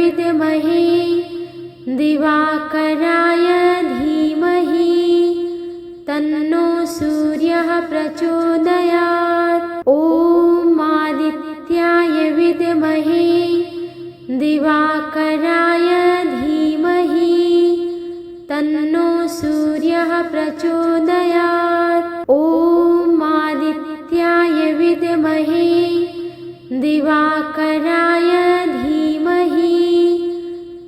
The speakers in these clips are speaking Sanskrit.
विद्महे दिवाकराय धीमहि तन्नो सूर्यः प्रचोदयात्। ॐ आदित्याय विद्महे दिवाकराय धीमहि तन्नो सूर्यः प्रचोदयात्। ॐ आदित्याय विद्महे दिवाकराय धीमहि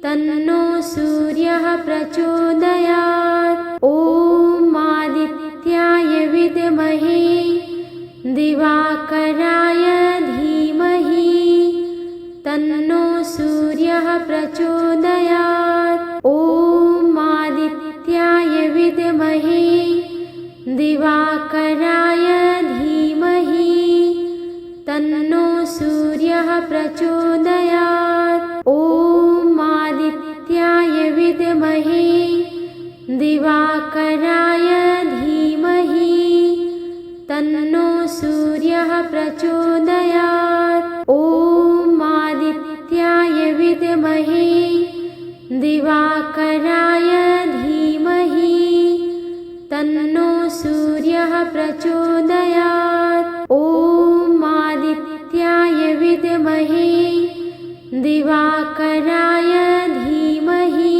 तन्नो सूर्यः प्रचोदयात्। ॐ आदित्याय विद्महे दिवाकराय धीमहि तन्नो सूर्यः प्रचोदयात्। ॐ आदित्याय विद्महे दिवाकराय धीमहि तन्नो सूर्यः प्रचोदयात्। ॐ आदित्याय विद्महे दिवाकराय धीमहि तन्नो सूर्यः प्रचोदयात्। ॐ आदित्याय विद्महे दिवाकराय धीमहि तन्नो सूर्यः प्रचोदयात्। ॐ आदित्याय विद्महे दिवाकराय धीमहि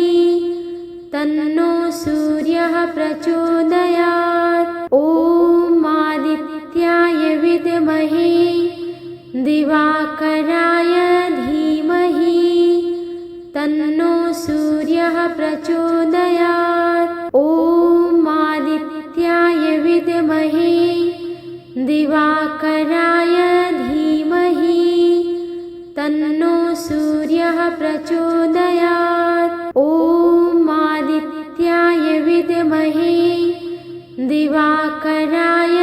तन्नो सूर्यः प्रचोदयात्। ॐ आदित्याय विद्महे दिवाकराय धीमहि तन्नो सूर्यः प्रचोदयात्। ॐ आदित्याय विद्महे दिवाकराय धीमहि तन्नो सूर्यः प्रचोदयात्। ॐ आदित्याय विद्महे दिवाकराय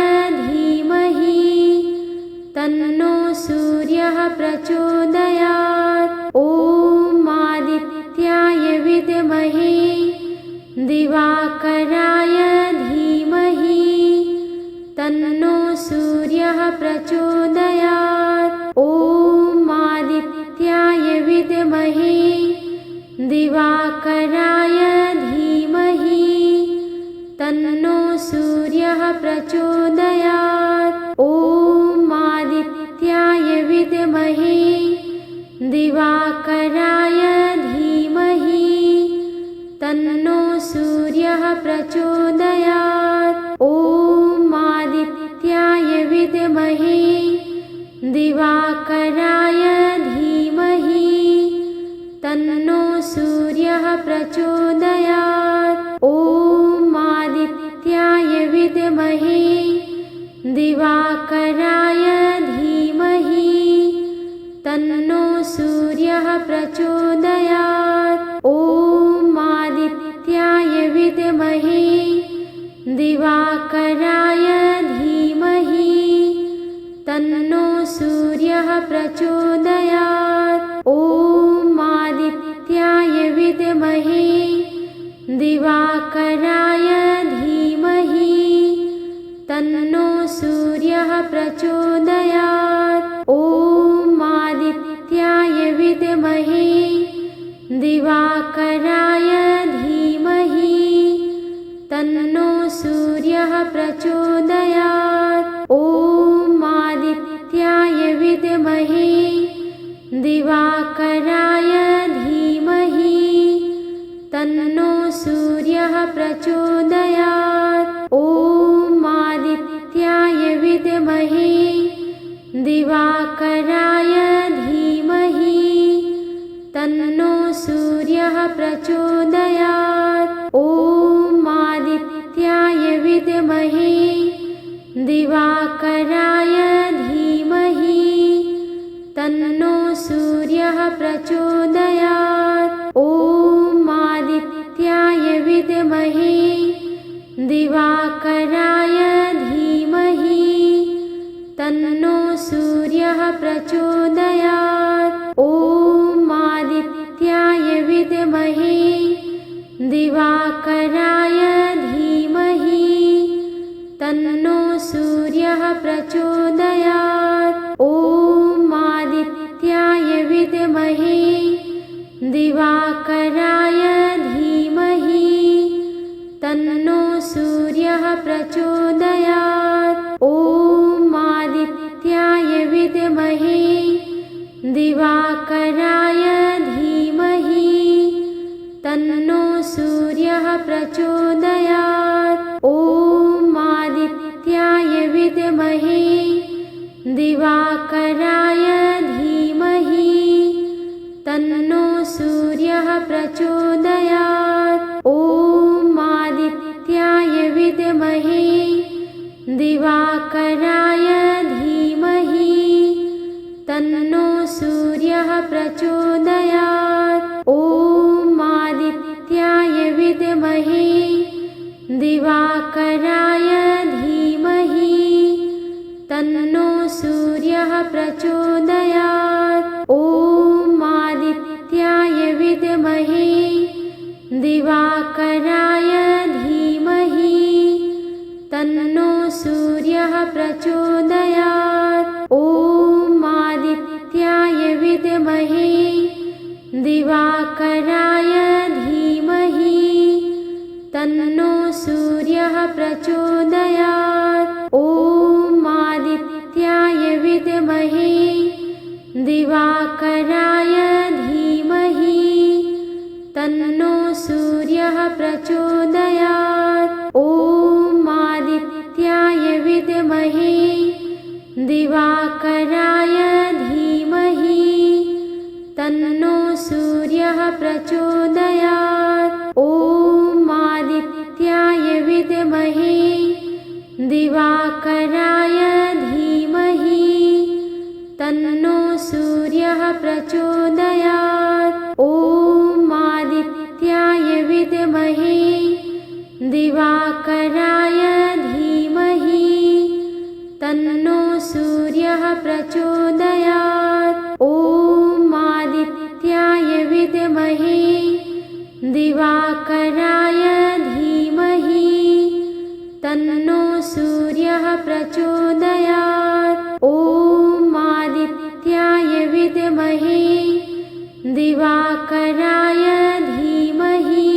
धीमहि तन्नो सूर्यः प्रचोदयात्। ॐ आदित्याय विद्महे दिवाकराय धीमहि तन्नो सूर्यः प्रचोदयात्। ॐ आदित्याय विद्महे दिवाकराय धीमहि तन्नो सूर्यः प्रचोदयात्। ॐ आदित्याय विद्महे दिवाकराय धीमहि तन्नो सूर्यः प्रचोदयात्। ॐ आदित्याय विद्महे दिवाकराय धीमहि तन्नो सूर्यः प्रचोदयात्। ॐ आदित्याय विद्महे दिवाकराय धीमहि तन्नो सूर्यः प्रचोदयात्। ॐ आदित्याय विद्महे दिवाकराय धीमहि तन्नो सूर्यः प्रचोदयात्। ॐ आदित्याय विद्महे दिवाकराय धीमहि तन्नो सूर्यः प्रचोदयात्। ॐ आदित्याय विद्महे दिवाकराय धीमहि तन्नो सूर्यः प्रचोदयात्। ॐ आदित्याय विद्महे दिवाकराय धीमहि तन्नो सूर्यः प्रचोदयात्। ॐ आदित्याय विद्महे दिवाकराय धीमहि तन्नो सूर्यः प्रचोदयात्। ॐ आदित्याय विद्महे दिवाकराय धीमहि तन्नो सूर्यः प्रचोदयात्। ॐ आदित्याय विद्महे दिवाकराय धीमहि तन्नो सूर्यः प्रचोदयात्। ॐ आदित्याय विद्महे दिवाकराय धीमहि तन्नो सूर्यः प्रचोदयात्। ॐ आदित्याय विद्महे दिवाकराय धीमहि तन्नो सूर्यः प्रचोदयात्। ॐ आदित्याय विद्महे दिवाकराय धीमहि तन्नो सूर्यः प्रचोदयात्। ॐ आदित्याय विद्महे दिवाकराय धीमहि तन्नो सूर्यः प्रचोदयात्। ॐ आदित्याय विद्महे दिवाकराय धीमहि तन्नो सूर्यः प्रचोदयात्। ॐ आदित्याय विद्महे दिवाकराय धीमहि तन्नो सूर्यः प्रचोदयात्। ॐ आदित्याय विद्महे दिवाकराय धीमहि तन्नो सूर्यः प्रचोदयात्। ॐ आदित्याय विद्महे दिवाकराय धीमहि तन्नो सूर्यः प्रचोदयात्। ॐ आदित्याय विद्महे दिवाकराय धीमहि तन्नो सूर्यः प्रचोदयात्। ॐ आदित्याय विद्महे दिवाकराय धीमहि तन्नो सूर्यः प्रचोदयात्। ॐ आदित्याय विद्महे दिवाकराय धीमहि तन्नो सूर्यः प्रचोदयात्। ॐ आदित्याय विद्महे दिवाकराय धीमहि तन्नो सूर्यः प्रचोदयात्। ॐ आदित्याय विद्महे दिवाकराय धीमहि तन्नो सूर्यः प्रचोदयात्। ॐ आदित्याय विद्महे दिवाकराय धीमहि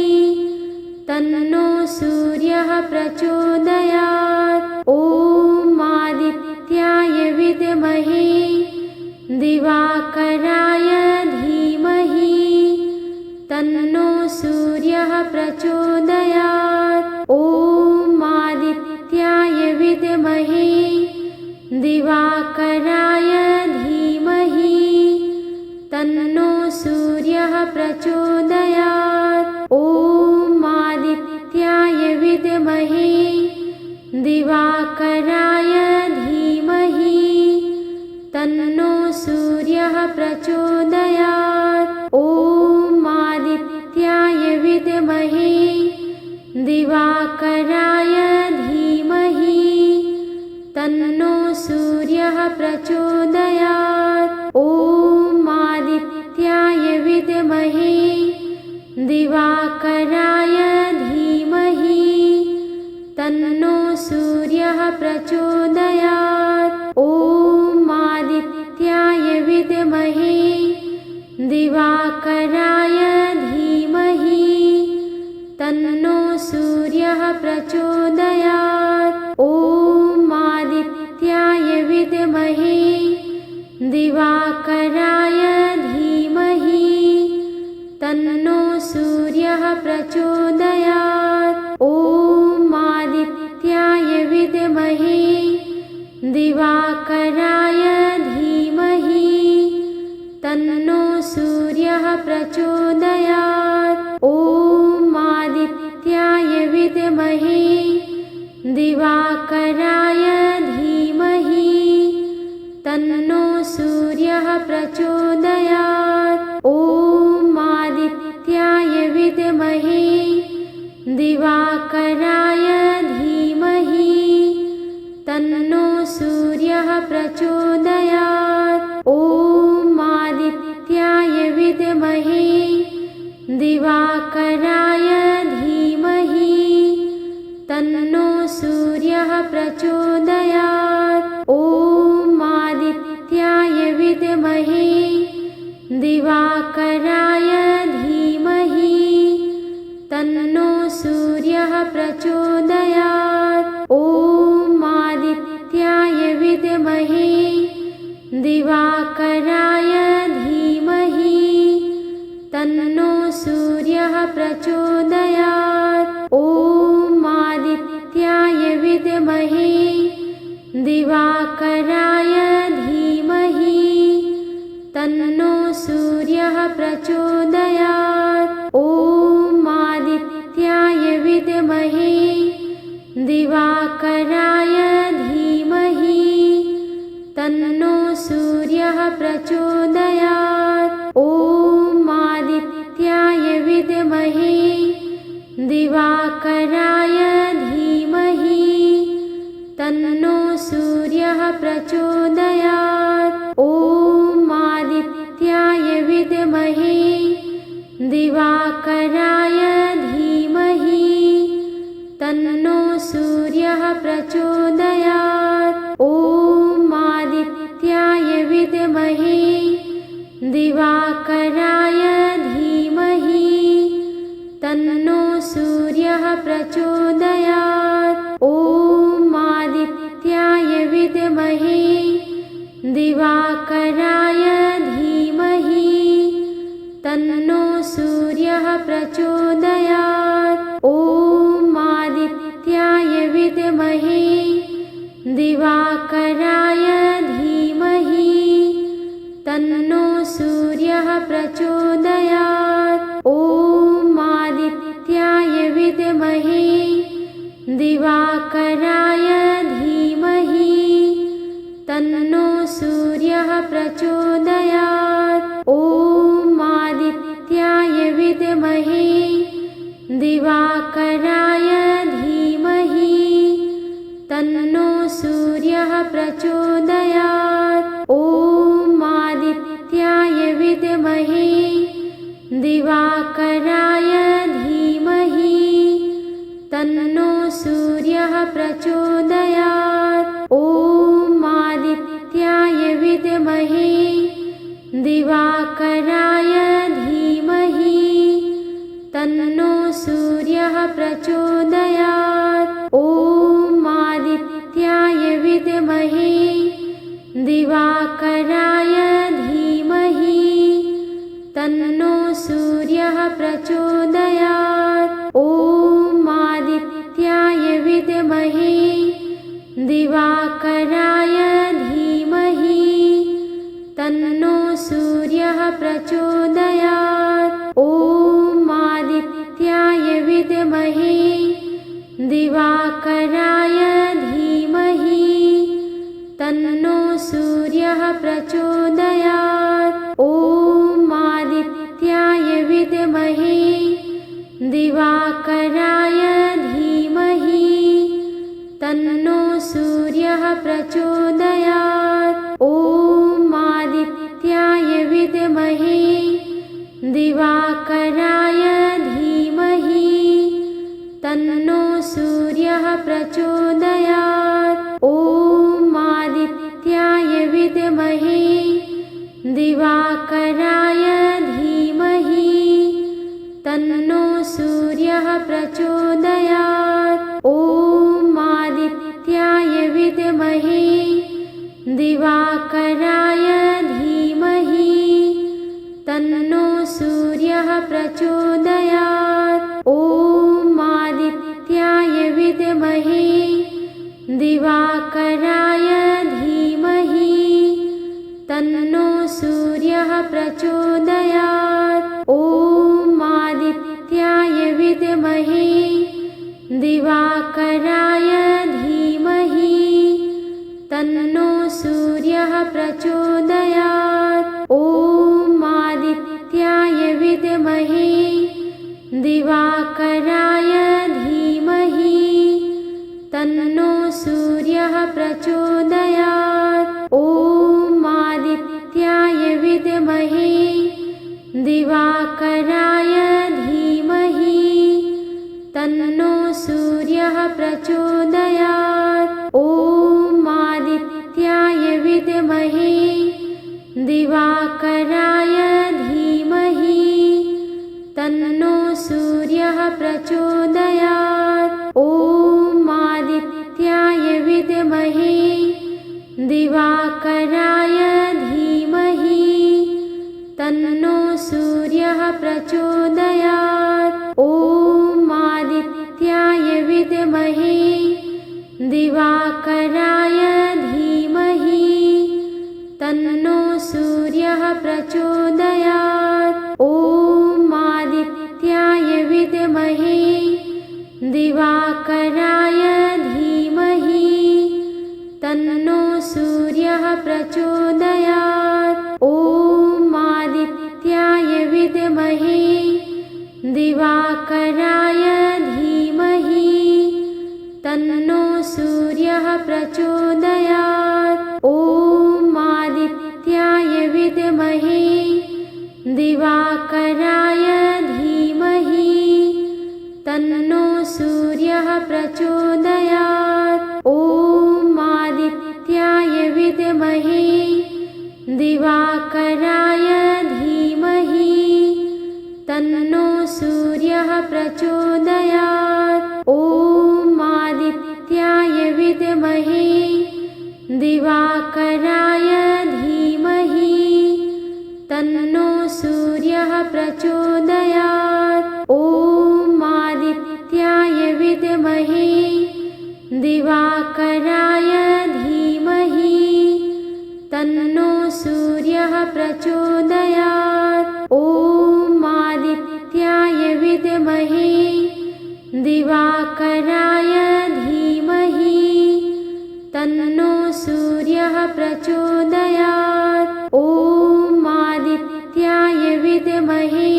तन्नो सूर्यः प्रचोदयात्। ॐ आदित्याय विद्महे दिवाकराय धीमहि तन्नो सूर्यः प्रचोदयात्। ॐ आदित्याय विद्महे दिवाकराय धीमहि तन्नो सूर्यः प्रचोदयात्। ॐ आदित्याय विद्महे दिवाकराय धीमहि तन्नो सूर्यः प्रचोदयात्। ॐ आदित्याय विद्महे दिवाकराय धीमहि तन्नो सूर्यः प्रचोदयात्। ॐ आदित्याय विद्महे दिवाकराय धीमहि तन्नो सूर्यः प्रचोदयात्। ॐ आदित्याय विद्महे दिवाकराय धीमहि तन्नो सूर्यः प्रचोदयात्। ॐ आदित्याय विद्महे दिवाकराय धीमहि तन्नो सूर्यः प्रचोदयात्। ॐ आदित्याय विद्महे दिवाकराय धीमहि तन्नो सूर्यः प्रचोदयात्। ॐ आदित्याय विद्महे दिवाकराय धीमहि तन्नो सूर्यः प्रचोदयात्। ॐ आदित्याय विद्महे दिवाकराय धीमहि तन्नो सूर्यः प्रचोदयात्। ॐ आदित्याय विद्महे दिवाकराय धीमहि तन्नो सूर्यः प्रचोदयात्। ॐ आदित्याय विद्महे दिवाकराय तन्नो सूर्यः प्रचोदयात्। ॐ आदित्याय विद्महे दिवाकराय धीमहि तन्नो सूर्यः प्रचोदयात्। ॐ आदित्याय विद्महे दिवाकराय धीमहि तन्नो सूर्यः प्रचोदयात्। ॐ आदित्याय विद्महे दिवाकराय धीमहि तन्नो सूर्यः प्रचोदयात्। ॐ आदित्याय विद्महे दिवाकराय धीमहि तन्नो सूर्यः प्रचोदयात्। ॐ आदित्याय विद्महे दिवाकराय धीमहि तन्नो सूर्यः प्रचोदयात्। ॐ आदित्याय विद्महे दिवाकराय धीमहि तन्नो सूर्यः प्रचोदयात्। ॐ आदित्याय विद्महे दिवाकराय धीमहि तन्नो सूर्यः प्रचोदयात्। ॐ आदित्याय विद्महे दिवाकराय धीमहि तन्नो सूर्यः प्रचोदयात्। ॐ आदित्याय विद्महे दिवाकराय धीमहि तन्नो सूर्यः प्रचोदयात्। ॐ आदित्याय विद्महे दिवाकराय धीमहि तन्नो सूर्यः प्रचोदयात्। ॐ आदित्याय विद्महे दिवाकराय धीमहि तन्नो सूर्यः प्रचोदयात्। ॐ आदित्याय विद्महे दिवाकराय धीमहि तन्नो सूर्यः प्रचोदयात्। ॐ आदित्याय विद्महे दिवाकराय धीमहि तन्नो सूर्यः प्रचोदयात्। ॐ आदित्याय विद्महे दिवाकराय धीमहि तन्नो सूर्यः प्रचोदयात्। ॐ आदित्याय विद्महे दिवाकराय धीमहि तन्नो सूर्यः प्रचोदयात्। ॐ आदित्याय विद्महे दिवाकराय धीमहि तन्नो सूर्यः प्रचोदयात्। ॐ आदित्याय विद्महे दिवाकराय धीमहि तन्नो सूर्यः प्रचोदयात्। ॐ आदित्याय विद्महे दिवाकराय धीमहि तन्नो सूर्यः प्रचोदयात्। ॐ आदित्याय विद्महे दिवाकराय धीमहि तन्नो सूर्यः प्रचोदयात्। ॐ आदित्याय विद्महे दिवाकराय धीमहि तन्नो सूर्यः प्रचोदयात्। ॐ आदित्याय विद्महे दिवाकराय धीमहि तन्नो सूर्यः प्रचोदयात्। ॐ आदित्याय विद्महे दिवाकराय धीमहि तन्नो सूर्यः प्रचोदयात्। ॐ आदित्याय विद्महे दिवाकराय धीमहि तन्नो सूर्यः प्रचोदयात्। ॐ आदित्याय विद्महे दिवाकराय धीमहि तन्नो सूर्यः प्रचोदयात्। ॐ आदित्याय विद्महे दिवाकराय धीमहि तन्नो सूर्यः प्रचोदयात्। ॐ आदित्याय विद्महे दिवाकराय धीमहि तन्नो सूर्यः प्रचोदयात्। ॐ आदित्याय विद्महे दिवाकराय धीमहि तन्नो सूर्यः प्रचोदयात्। ॐ आदित्याय विद्महे दिवाकराय धीमहि तन्नो सूर्यः प्रचोदयात्। ॐ आदित्याय विद्महे दिवाकराय धीमहि तन्नो सूर्यः प्रचोदयात्। ॐ आदित्याय विद्महे दिवाकराय धीमहि तन्नो सूर्यः प्रचोदयात्। ॐ आदित्याय विद्महे दिवाकराय धीमहि तन्नो सूर्यः प्रचोदयात्। ॐ आदित्याय विद्महे दिवाकराय धीमहि तन्नो सूर्यः प्रचोदयात्। ॐ आदित्याय विद्महे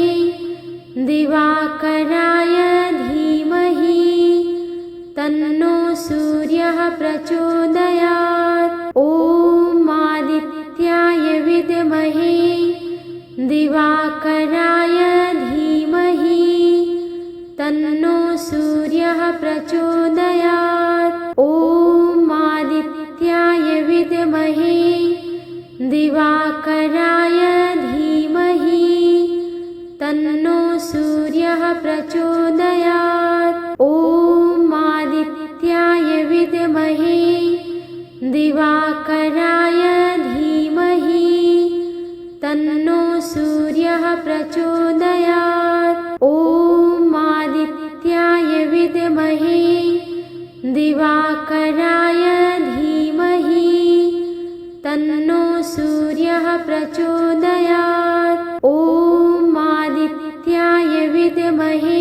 दिवाकराय धीमहि तन्नो सूर्यः प्रचोदयात्। ॐ आदित्याय विद्महे दिवाकराय धीमहि तन्नो सूर्यः प्रचोदयात्। ॐ आदित्याय विद्महे दिवाकराय धीमहि तन्नो सूर्यः प्रचोदयात्। ॐ आदित्याय विद्महे दिवाकराय धीमहि तन्नो सूर्यः प्रचोदयात्। ॐ आदित्याय विद्महे दिवाकराय धीमहि तन्नो सूर्यः प्रचोदयात्। ॐ आदित्याय विद्महे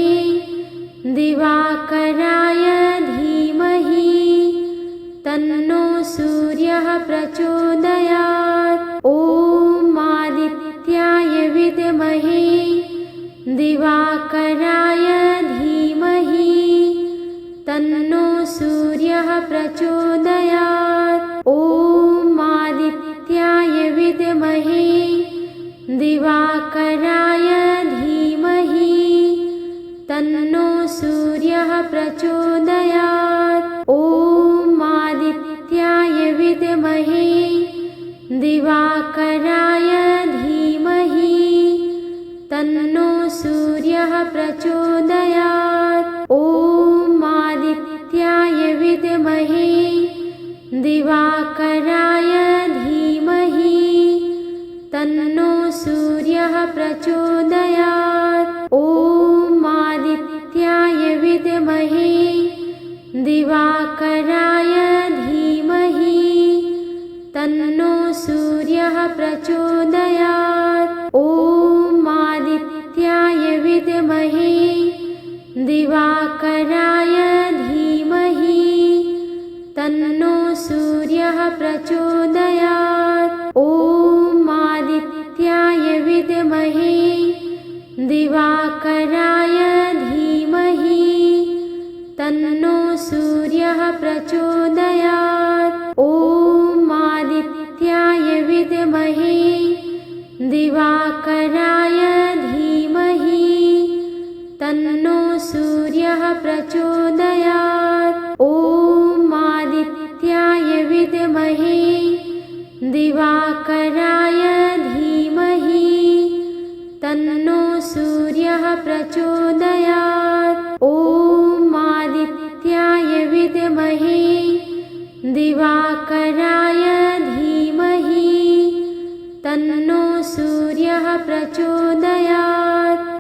दिवाकराय धीमहि तन्नो सूर्यः प्रचोदयात्। ॐ आदित्याय विद्महे दिवाकराय धीमहि तन्नो सूर्यः प्रचोदयात्। ॐ आदित्याय विद्महे दिवाकराय धीमहि तन्नो सूर्यः प्रचोदयात्। ॐ आदित्याय विद्महे दिवाकराय धीमहि तन्नो सूर्यः प्रचोदयात्। ॐ आदित्याय विद्महे दिवाकराय धीमहि तन्नो सूर्यः प्रचोदयात्। ॐ आदित्याय विद्महे दिवाकराय धीमहि तन्नो सूर्यः प्रचोदयात्। ॐ आदित्याय विद्महे दिवाकराय धीमहि तन्नो सूर्यः प्रचोदयात्। ॐ आदित्याय विद्महे दिवाकराय धीमहि तन्नो सूर्यः प्रचोदयात्। ॐ आदित्याय विद्महे दिवाकराय धीमहि तन्नो सूर्यः प्रचोदयात्। ॐ आदित्याय विद्महे दिवाकराय धीमहि तन्नो सूर्यः प्रचोदयात्। ॐ आदित्याय विद्महे दिवाकराय धीमहि तन्नो सूर्यः प्रचोदयात्।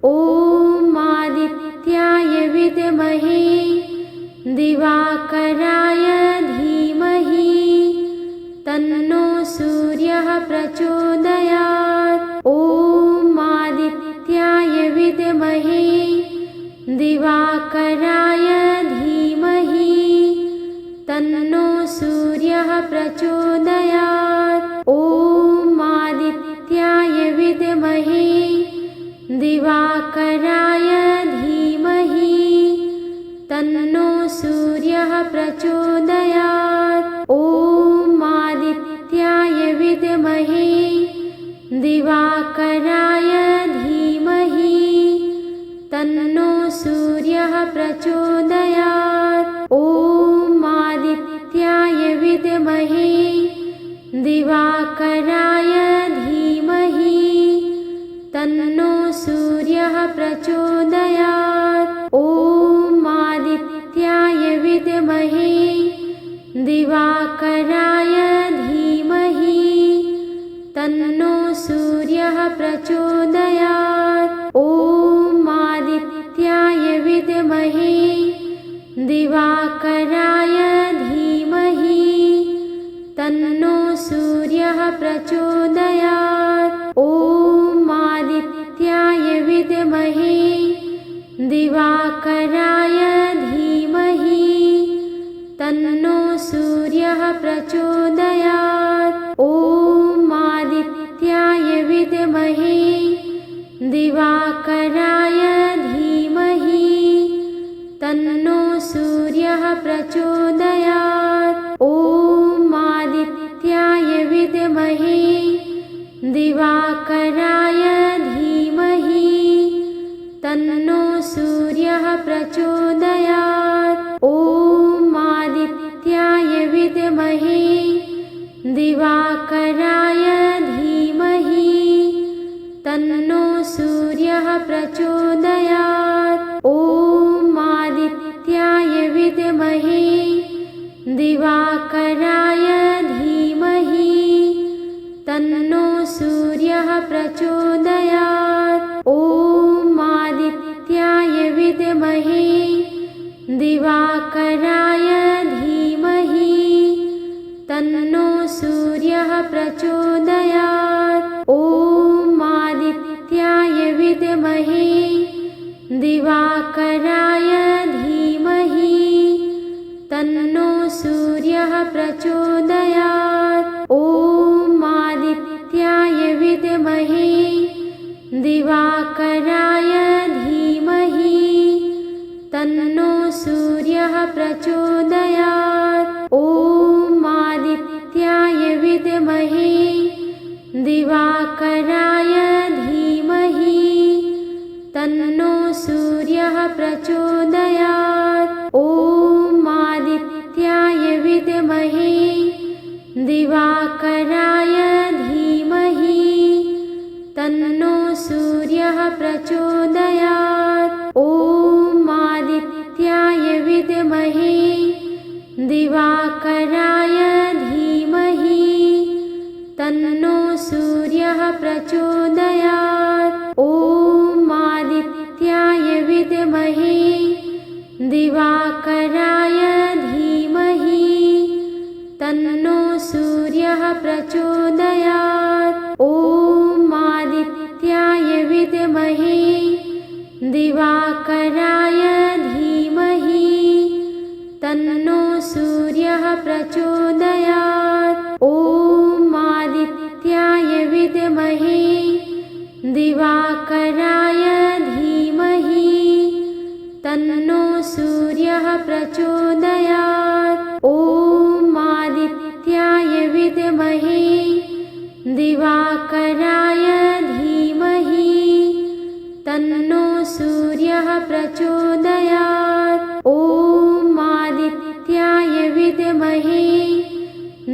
विद्महे दिवाकराय धीमहि तन्नो सूर्यः प्रचोदयात्। ॐ आदित्याय विद्महे दिवाकराय धीमहि तन्नो सूर्यः प्रचोदयात्। ॐ आदित्याय विद्महे दिवाकराय धीमहि तन्नो सूर्यः प्रचोदयात्। ॐ आदित्याय विद्महे दिवाकराय धीमहि तन्नो सूर्यः प्रचोदयात्। ॐ आदित्याय विद्महे दिवाकराय धीमहि तन्नो सूर्यः प्रचोदयात्। ॐ आदित्याय विद्महे दिवाकराय धीमहि तन्नो सूर्यः प्रचोदयात्। ॐ आदित्याय विद्महे दिवाकराय धीमहि तन्नो सूर्यः प्रचोदयात्। ॐ आदित्याय विद्महे दिवाकराय धीमहि तन्नो सूर्यः प्रचोदयात्। ॐ आदित्याय विद्महे दिवाकराय धीमहि तन्नो सूर्यः प्रचोदयात्। ॐ आदित्याय विद्महे दिवाकराय धीमहि तन्नो सूर्यः प्रचोदयात्। ॐ आदित्याय विद्महे दिवाकराय धीमहि तन्नो सूर्यः प्रचोदयात्। ॐ आदित्याय विद्महे दिवाकराय धीमहि तन्नो सूर्यः प्रचोदयात्। ॐ आदित्याय विद्महे दिवाकराय धीमहि तन्नो सूर्यः प्रचोदयात्। ॐ आदित्याय विद्महे दिवाकराय धीमहि तन्नो सूर्यः प्रचोदयात्। ॐ आदित्याय विद्महे दिवाकराय धीमहि तन्नो सूर्यः प्रचोदयात्। ॐ आदित्याय विद्महे दिवाकराय धीमहि तन्नो सूर्यः प्रचोदयात्। ॐ आदित्याय विद्महे दिवाकराय धीमहि तन्नो सूर्यः प्रचोदयात्। ॐ आदित्याय विद्महे दिवाकराय धीमहि तन्नो सूर्यः प्रचोदयात्। ॐ आदित्याय विद्महे दिवाकराय धीमहि तन्नो सूर्यः प्रचोदयात्। ॐ आदित्याय विद्महे दिवाकराय धीमहि तन्नो सूर्यः प्रचोदयात्। ॐ आदित्याय विद्महे दिवाकराय धीमहि तन्नो सूर्यः प्रचोदयात्। ॐ आदित्याय विद्महे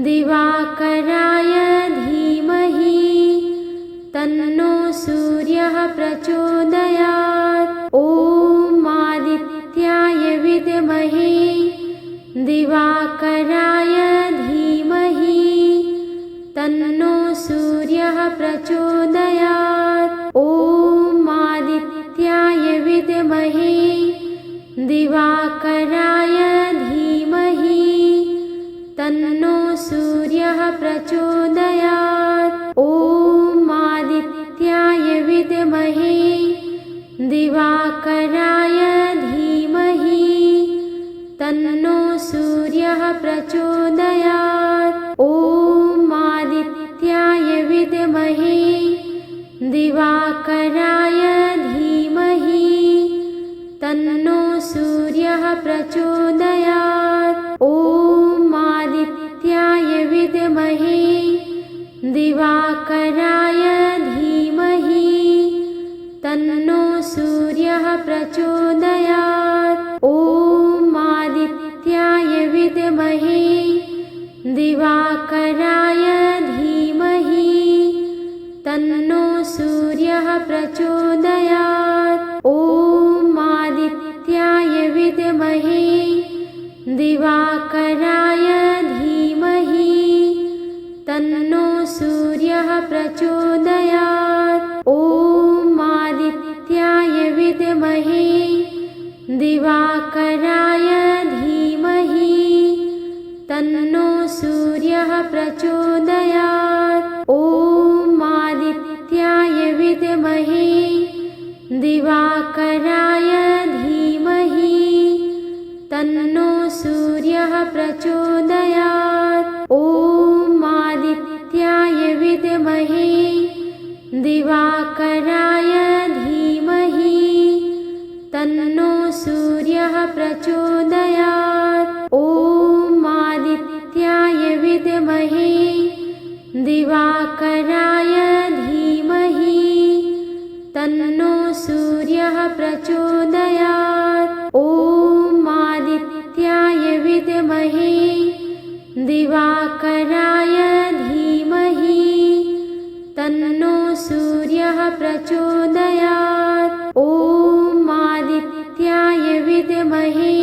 दिवाकराय धीमहि तन्नो सूर्यः प्रचोदयात्। ॐ आदित्याय विद्महे दिवाकराय धीमहि तन्नो सूर्यः प्रचोदयात्। ॐ आदित्याय विद्महे दिवाकराय धीमहि तन्नो सूर्यः प्रचोदयात्। ॐ आदित्याय विद्महे दिवाकराय दिवाकराय धीमहि तन्नो सूर्यः प्रचोदयात्। ॐ आदित्याय विद्महे दिवाकराय धीमहि तन्नो सूर्यः प्रचोदयात्। ॐ आदित्याय विद्महे दिवाकराय धीमहि तन्नो सूर्यः प्रचोदयात्। ॐ आदित्याय विद्महे दिवाकराय धीमहि तन्नो सूर्यः प्रचोदयात्। ॐ आदित्याय विद्महे दिवाकराय धीमहि तन्नो सूर्यः प्रचोदयात्। ॐ आदित्याय विद्महे दिवाकराय धीमहि तन्नो सूर्यः प्रचोदयात्। ॐ आदित्याय विद्महे दिवाकराय धीमहि तन्नो सूर्यः प्रचोदयात्। ॐ आदित्याय विद्महे दिवाकराय धीमहि तन्नो सूर्यः प्रचोदयात्। ॐ आदित्याय विद्महे दिवाकराय धीमहि तन्नो सूर्यः प्रचोदयात्। ॐ आदित्याय विद्महे दिवाकराय धीमहि तन्नो सूर्यः प्रचोदयात्। ॐ आदित्याय विद्महे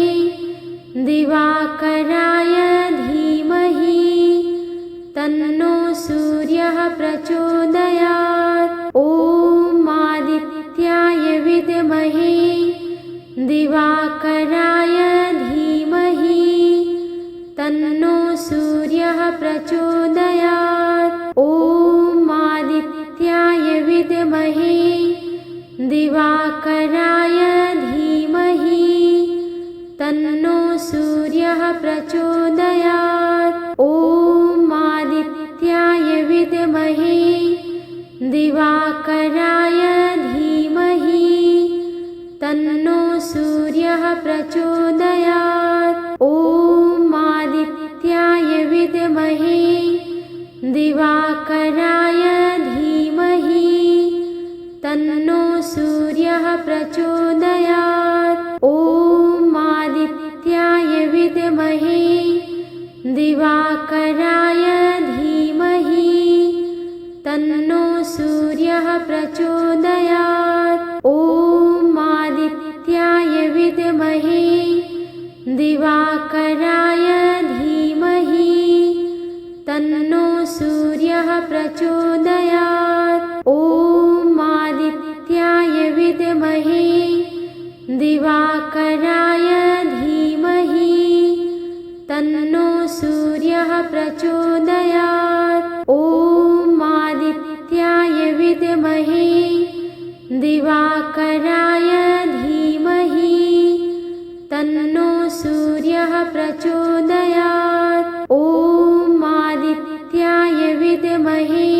दिवाकराय धीमहि तन्नो सूर्यः प्रचोदयात्। ॐ आदित्याय विद्महे दिवाकराय धीमहि तन्नो सूर्यः प्रचोदयात्। ॐ आदित्याय विद्महे दिवाकराय धीमहि तन्नो सूर्यः प्रचोदयात्। ॐ आदित्याय विद्महे दिवाकराय धीमहि तन्नो सूर्यः प्रचोदयात्। ॐ आदित्याय विद्महे दिवाकराय धीमहि तन्नो सूर्यः प्रचोदयात्। ॐ आदित्याय विद्महे दिवाकराय धीमहि तन्नो सूर्यः प्रचोदयात्। ॐ आदित्याय विद्महे दिवाकराय धीमहि तन्नो सूर्यः प्रचोदयात्। ॐ आदित्याय विद्महे दिवाकराय धीमहि तन्नो सूर्यः प्रचोदयात्। ॐ आदित्याय विद्महे दिवाकराय धीमहि तन्नो सूर्यः प्रचोदयात्। ॐ आदित्याय विद्महे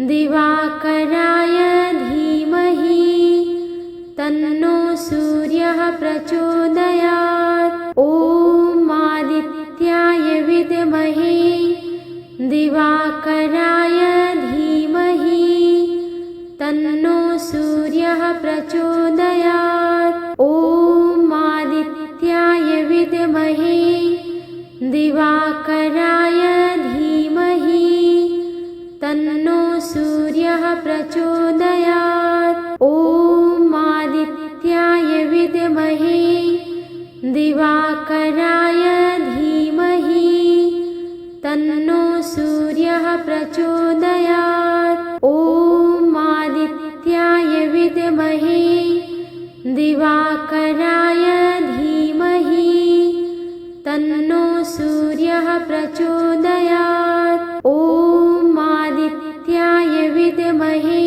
दिवाकराय धीमहि तन्नो सूर्यः प्रचोदयात्। ॐ आदित्याय विद्महे दिवाकराय धीमहि तन्नो सूर्यः प्रचोदयात्। ॐ आदित्याय विद्महे दिवाकराय धीमहि तन्नो सूर्यः प्रचोदयात्। ॐ आदित्याय विद्महे दिवाकराय धीमहि तन्नो सूर्यः प्रचोदयात्। ॐ आदित्याय विद्महे दिवाकराय धीमहि तन्नो सूर्यः प्रचोदयात्। ॐ आदित्याय विद्महे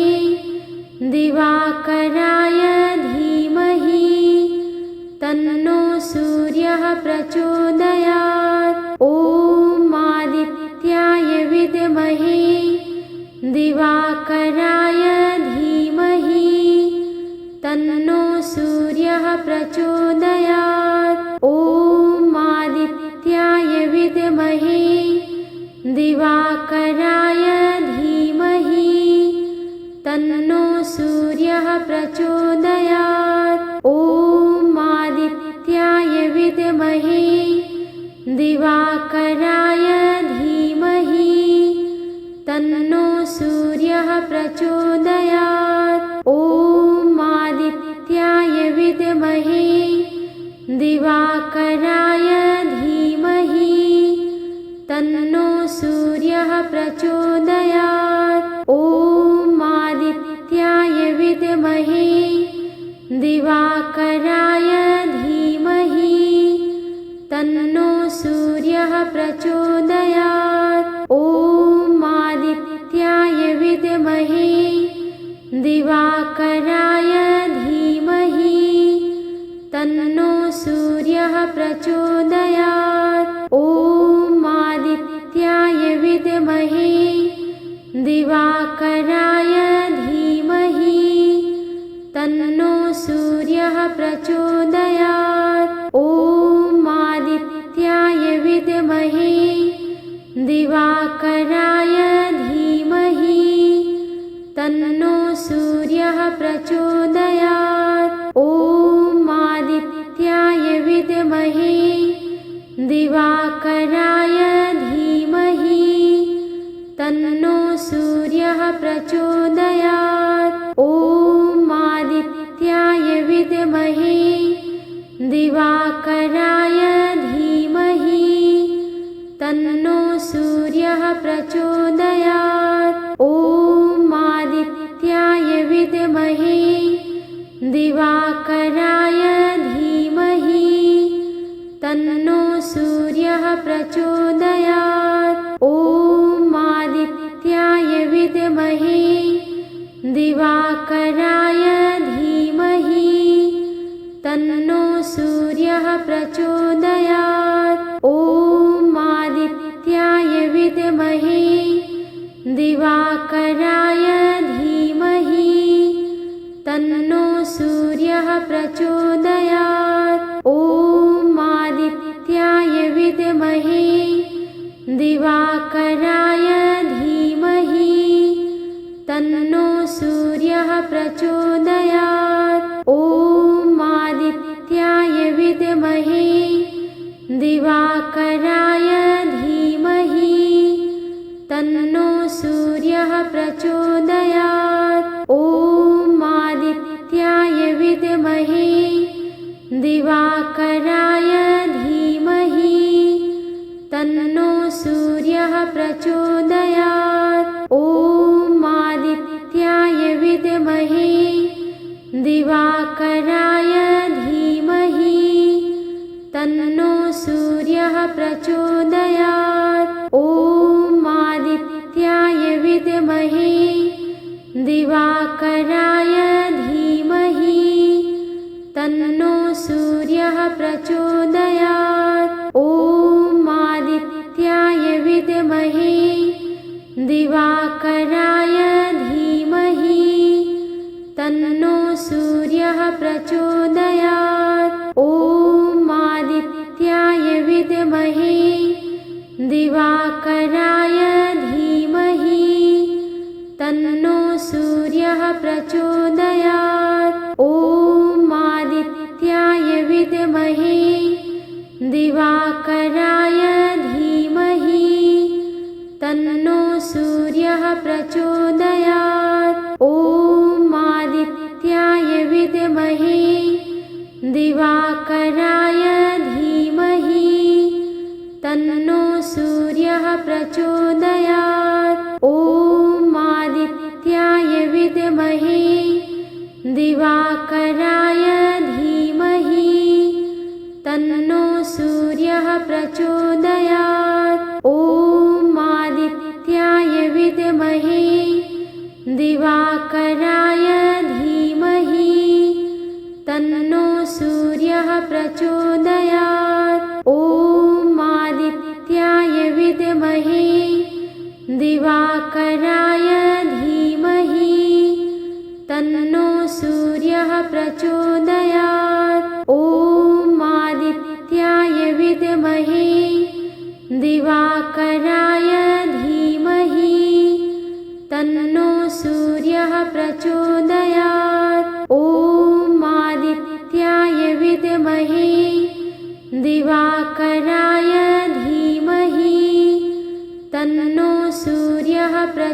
दिवाकराय धीमहि सूर्यः प्रचोदयात्। ॐ आदित्याय विद्महे दिवाकराय धीमहि तन्नो सूर्यः प्रचोदयात्। ॐ आदित्याय विद्महे दिवाकराय धीमहि तन्नो सूर्यः प्रचोदयात्। ॐ आदित्याय विद्महे दिवाकराय धीमहि तन्नो सूर्यः प्रचोदयात्। ॐ आदित्याय विद्महे दिवाकराय धीमहि तन्नो सूर्यः प्रचोदयात्। ॐ आदित्याय विद्महे दिवाकराय धीमहि तन्नो सूर्यः प्रचोदयात्। ॐ आदित्याय विद्महे दिवाकराय धीमहि तन्नो सूर्यः प्रचोदयात्। ॐ आदित्याय विद्महे दिवाकराय धीमहि तन्नो सूर्यः प्रचोदयात्। ॐ आदित्याय विद्महे दिवाकराय धीमहि तन्नो सूर्यः प्रचोदयात्। ॐ आदित्याय विद्महे दिवाकराय धीमहि तन्नो सूर्यः प्रचोदयात्। ॐ आदित्याय विद्महे दिवाकराय धीमहि तन्नो सूर्यः प्रचोदयात्। ॐ आदित्याय विद्महे दिवाकराय धीमहि तन्नो सूर्यः प्रचोदयात्। ॐ आदित्याय विद्महे दिवाकराय धीमहि तन्नो सूर्यः प्रचोदयात्। ॐ आदित्याय विद्महे दिवाकराय धीमहि तन्नो सूर्यः प्रचोदयात्। ॐ आदित्याय विद्महे दिवाकराय धीमहि तन्नो सूर्यः प्रचोदयात्। ॐ आदित्याय विद्महे दिवाकराय धीमहि तन्नो सूर्यः प्रचोदयात्। ॐ आदित्याय विद्महे दिवाकराय धीमहि तन्नो सूर्यः प्रचोदयात्। ॐ आदित्याय विद्महे दिवाकराय धीमहि तन्नो सूर्यः प्रचोदयात्। ॐ आदित्याय विद्महे दिवाकराय धीमहि तन्नो सूर्यः प्रचोदयात्। ॐ आदित्याय विद्महे दिवाकराय धीमहि तन्नो सूर्यः प्रचोदयात्। ॐ आदित्याय विद्महे दिवाकराय धीमहि तन्नो सूर्यः प्रचोदयात्। ॐ आदित्याय विद्महे दिवाकराय धीमहि तन्नो सूर्यः प्रचोदयात्। ॐ आदित्याय विद्महे दिवाकराय धीमहि तन्नो सूर्यः प्रचोदयात्। ॐ आदित्याय विद्महे दिवाकराय धीमहि तन्नो सूर्यः प्रचोदयात्। ॐ आदित्याय विद्महे दिवाकराय धीमहि तन्नो सूर्यः प्रचोदयात्।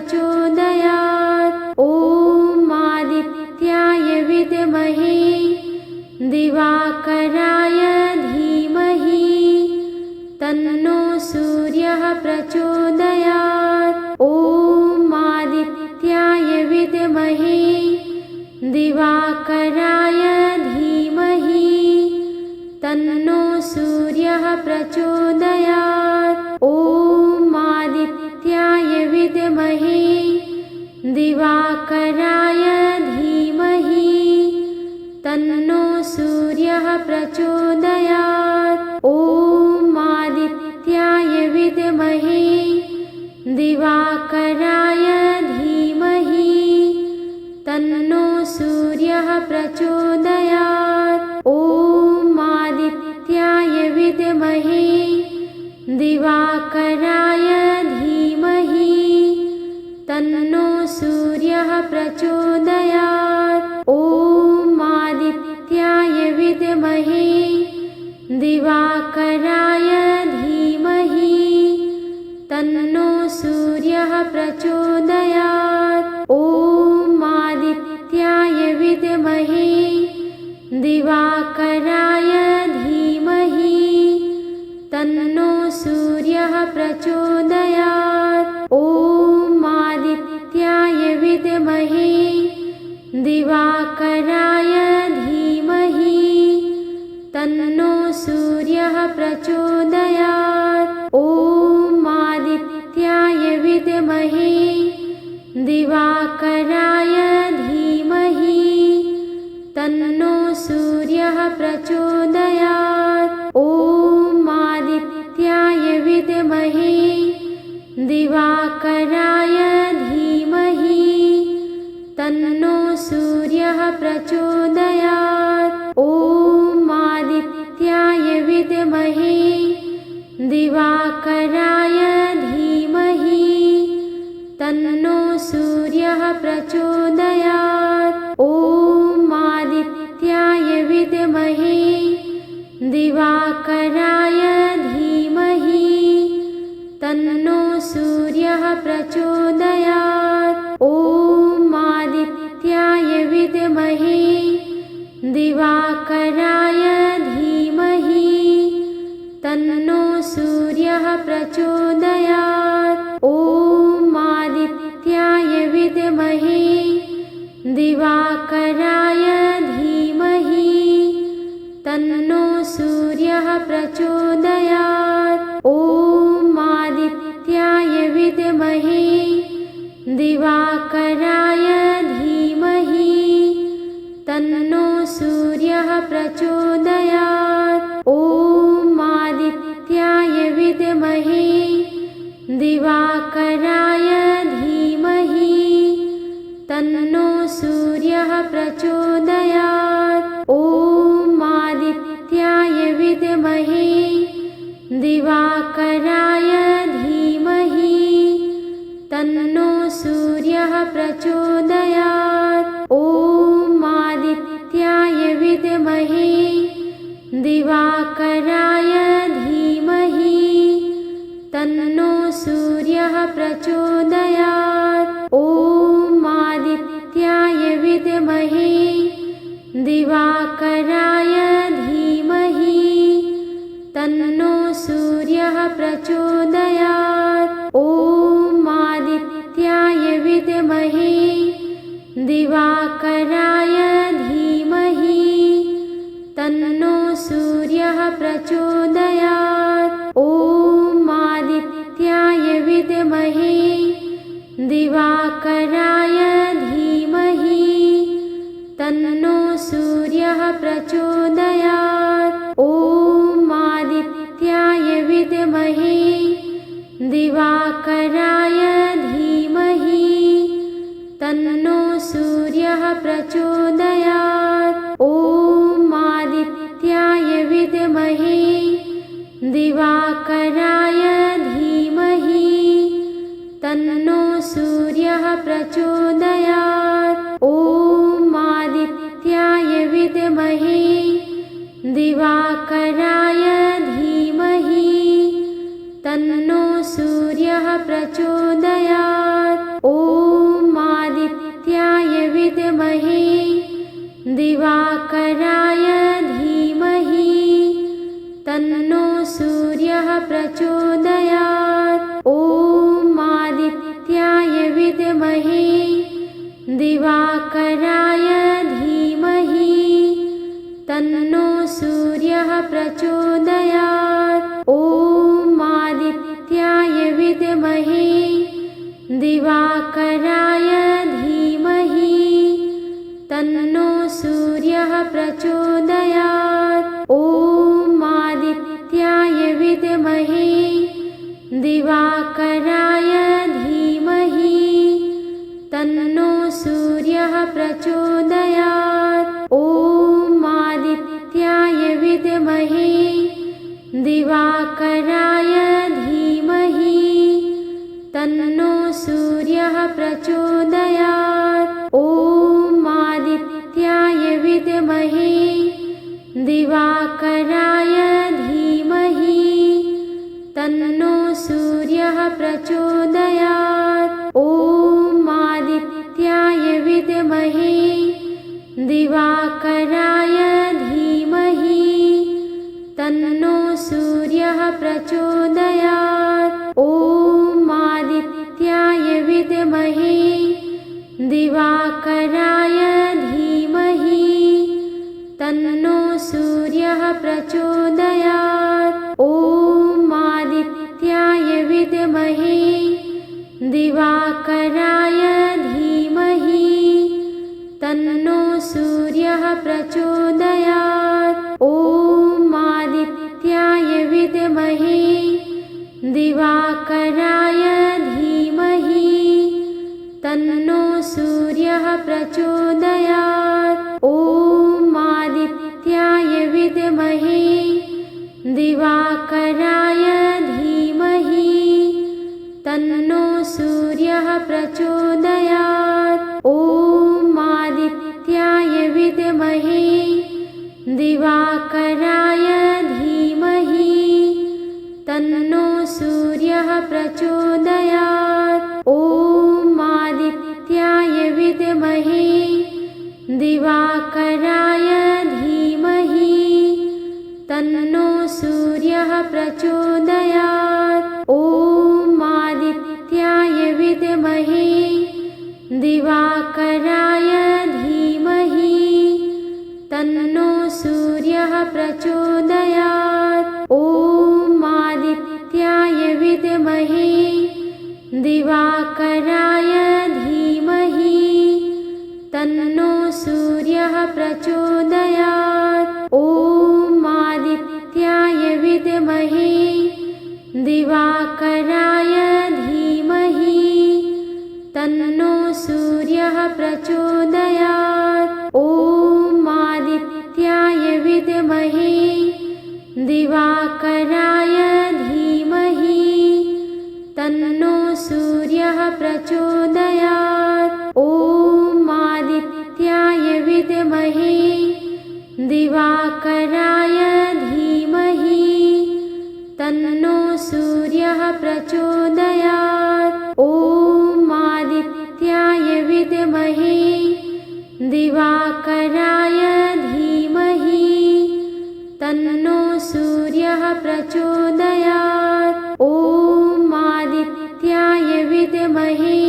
प्रचोदयात्। ॐ आदित्याय विद्महे दिवाकराय धीमहि तन्नो सूर्यः प्रचोदयात्। ॐ आदित्याय विद्महे दिवाकराय धीमहि तन्नो सूर्यः प्रचोदयात्। ॐ आदित्याय विद्महे दिवाकराय धीमहि तन्नो सूर्यः प्रचोदयात्। ॐ आदित्याय विद्महे दिवाकराय धीमहि तन्नो सूर्यः प्रचोदयात्। ॐ आदित्याय विद्महे दिवाकराय धीमहि तन्नो सूर्यः प्रचोदयात्। ॐ आदित्याय विद्महे दिवाकराय धीमहि तन्नो सूर्यः प्रचोदयात्। ॐ आदित्याय विद्महे दिवाकराय धीमहि तन्नो सूर्यः प्रचोदयात्। ॐ आदित्याय विद्महे दिवाकराय धीमहि तन्नो सूर्यः प्रचोदयात्। ॐ आदित्याय विद्महे दिवाकराय धीमहि तन्नो सूर्यः प्रचोदयात्। ॐ आदित्याय विद्महे दिवाकराय धीमहि तन्नो सूर्यः प्रचोदयात्। ॐ आदित्याय विद्महे दिवाकराय धीमहि तन्नो सूर्यः प्रचोदयात्। ॐ आदित्याय विद्महे दिवाकराय धीमहि तन्नो सूर्यः प्रचोदयात्। ॐ आदित्याय विद्महे दिवाकराय धीमहि तन्नो सूर्यः प्रचोदयात्। ॐ आदित्याय विद्महे दिवाकराय धीमहि तन्नो सूर्यः प्रचोदयात्। ॐ आदित्याय विद्महे दिवाकराय धीमहि तन्नो सूर्यः प्रचोदयात्। ॐ आदित्याय विद्महे दिवाकराय धीमहि तन्नो सूर्यः प्रचोदयात्। ॐ आदित्याय विद्महे दिवाकराय धीमहि तन्नो सूर्यः प्रचोदयात्। ॐ आदित्याय विद्महे दिवाकराय धीमहि तन्नो सूर्यः प्रचोदयात्। ॐ आदित्याय विद्महे दिवाकराय धीमहि तन्नो सूर्यः प्रचोदयात्। ॐ आदित्याय विद्महे दिवाकराय धीमहि तन्नो सूर्यः प्रचोदयात्। ॐ आदित्याय विद्महे दिवाकराय धीमहि तन्नो सूर्यः प्रचोदयात्। ॐ आदित्याय विद्महे दिवाकराय धीमहि तन्नो सूर्यः प्रचोदयात्। ॐ आदित्याय विद्महे दिवाकराय धीमहि तन्नो सूर्यः प्रचोदयात्। ॐ आदित्याय विद्महे धीमहि तन्नो सूर्यः प्रचोदयात्। ॐ आदित्याय विद्महे दिवाकराय धीमहि तन्नो सूर्यः प्रचोदयात्। ॐ आदित्याय विद्महे दिवाकराय धीमहि तन्नो सूर्यः प्रचोदयात्। ॐ आदित्याय विद्महे दिवाकराय धीमहि तन्नो सूर्यः प्रचोदयात्। ॐ आदित्याय विद्महे दिवाकराय धीमहि तन्नो सूर्यः प्रचोदयात्। ॐ आदित्याय विद्महे दिवाकराय धीमहि तन्नो सूर्यः प्रचोदयात्। ॐ आदित्याय विद्महे दिवाकराय धीमहि तन्नो सूर्यः प्रचोदयात्। ॐ आदित्याय विद्महे दिवाकराय धीमहि तन्नो सूर्यः प्रचोदयात्। ॐ आदित्याय विद्महे दिवाकराय धीमहि तन्नो सूर्यः प्रचोदयात्। ॐ आदित्याय विद्महे दिवाकराय धीमहि तन्नो सूर्यः प्रचोदयात्। ॐ आदित्याय विद्महे दिवाकराय धीमहि तन्नो सूर्यः प्रचोदयात्। ॐ आदित्याय विद्महे दिवाकराय धीमहि तन्नो सूर्यः प्रचोदयात्। ॐ आदित्याय विद्महे दिवाकराय धीमहि तन्नो सूर्यः प्रचोदयात्। ॐ आदित्याय विद्महे दिवाकराय धीमहि तन्नो सूर्यः प्रचोदयात्। ॐ आदित्याय विद्महे दिवाकराय धीमहि तन्नो सूर्यः प्रचोदयात्। ॐ आदित्याय विद्महे दिवाकराय धीमहि तन्नो सूर्यः प्रचोदयात्। ॐ आदित्याय विद्महे दिवाकराय धीमहि तन्नो सूर्यः प्रचोदयात्। ॐ आदित्याय विद्महे दिवाकराय धीमहि तन्नो सूर्यः प्रचोदयात्। ॐ आदित्याय विद्महे दिवाकराय धीमहि तन्नो सूर्यः प्रचोदयात्। ॐ आदित्याय विद्महे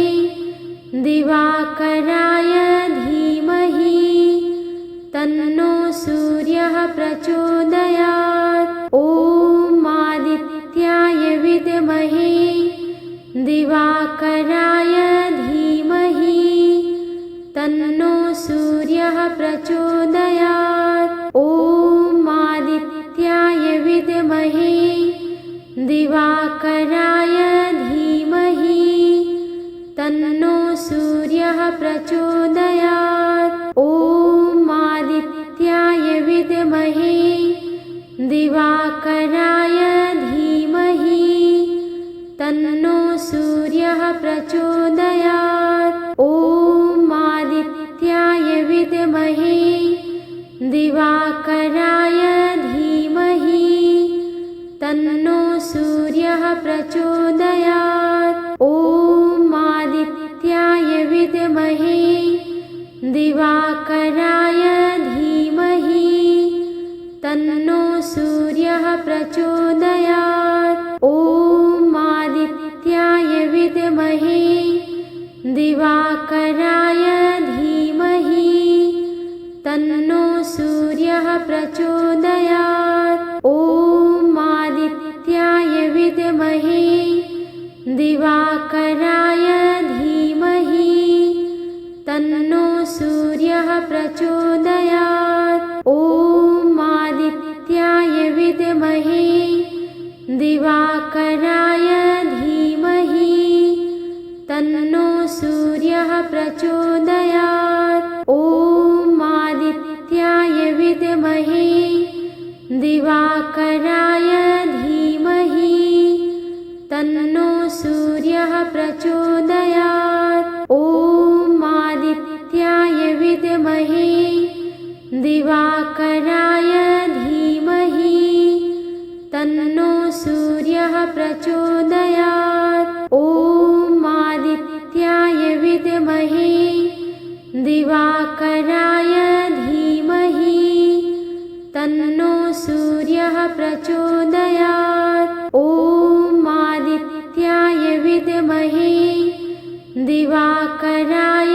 दिवाकराय धीमहि तन्नो सूर्यः प्रचोदयात्। ॐ आदित्याय विद्महे दिवाकराय धीमहि तन्नो सूर्यः प्रचोदयात्। ॐ आदित्याय विद्महे दिवाकराय धीमहि तन्नो सूर्यः प्रचोदयात्। ॐ आदित्याय विद्महे दिवाकराय धीमहि तन्नो सूर्यः प्रचोदयात्। ॐ आदित्याय विद्महे दिवाकराय धीमहि तन्नो सूर्यः प्रचोदयात्। ॐ आदित्याय विद्महे दिवाकराय धीमहि तन्नो सूर्यः प्रचोदयात्। ॐ आदित्याय विद्महे दिवाकराय धीमहि तन्नो सूर्यः प्रचोदयात्। ॐ आदित्याय विद्महे दिवाकराय धीमहि तन्नो सूर्यः प्रचोदयात्। ॐ आदित्याय विद्महे दिवाकराय धीमहि तन्नो सूर्यः प्रचोदयात्। ॐ आदित्याय विद्महे दिवाकराय धीमहि तन्नो सूर्यः प्रचोदयात्। ॐ आदित्याय विद्महे दिवाकराय धीमहि तन्नो सूर्यः प्रचोदयात्। ॐ आदित्याय विद्महे दिवाकराय धीमहि तन्नो सूर्यः प्रचोदयात्। ॐ आदित्याय विद्महे दिवाकराय